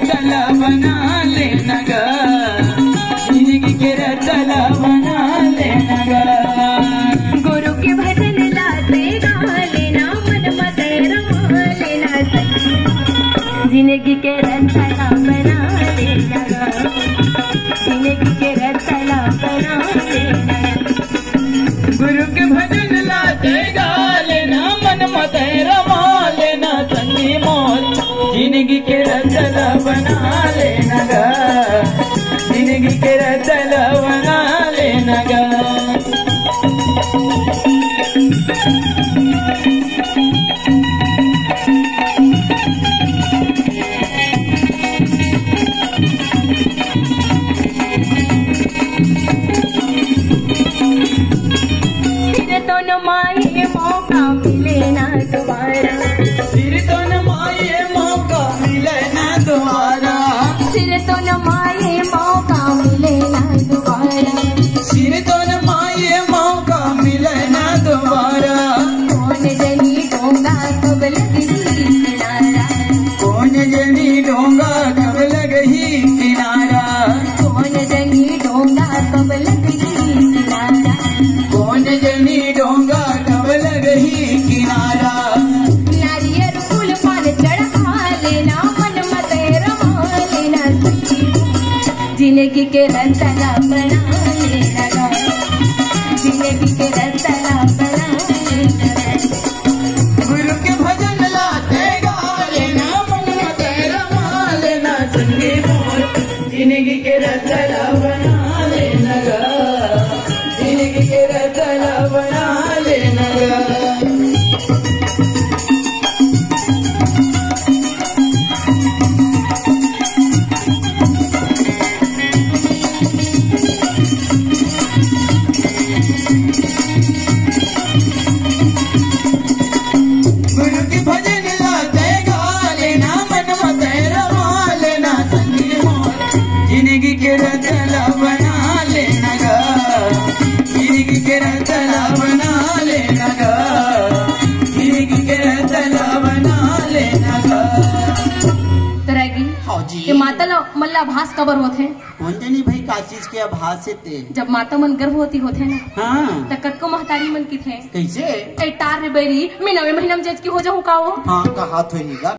रतला बना लेना गा, जिंदगी के रतला बना लेना गा। गुरु के भजन लाते गा लेना, मन मत रमा लेना, जिंदगी के रतला बना लेना गा, जिंदगी के रतला बना लेना। गुरु के भजन लाते गा लेना, मन मत रमा लेना, संगी मोर जिंदगी के रतला बना लेना गा, जिंदगी के रतला बना लेना गा। तो न माये मौका मिले ना दोबारा, फिर तो न माये मौका मिले ना दोबारा, सिर तो न माये मौका मिले ना दोबारा, सिर तो न माये मौका मिले ना दोबारा। कौन जनी डोंगा कब लगी किनारा, कौन जनी डोंगा कब लगही किनारा, कौन जनी डोंगा कब लगी किनारा, कौन जनी डोंगा कब लगही किनारा। नारियल फूल पान चढ़ा लेना, मन मत रमा लेना, जिंदगी के रतला बना लेना गा, जिंदगी के रतला बना लेना। गुरु के भजन लाते गा लेना, मन मत रमा लेना, संगी मोर जिंदगी के रतला बना लेना गा, जिंदगी के रतला बना लेना गा। गुरु के भजन लाते गा लेना, मन मत रमा लेना, संगी मोर जिंदगी के रतला बना लेना गा, जिंदगी के रतला बना लेना गा, जिंदगी के रतला बना लेना गा। तरगी हाँ जी। ये माता मल्ला भास कबर होते हैं, कौन जानी भाई का चीज के आभास से ते। जब माता मन गर्भवती होते ना, हाँ तो कतको महतारी मन की थे कैसे। ए टार रे बैरी मैं 9वें महीना में जज की हो जाऊं का वो। हाँ का हाथ होई गा।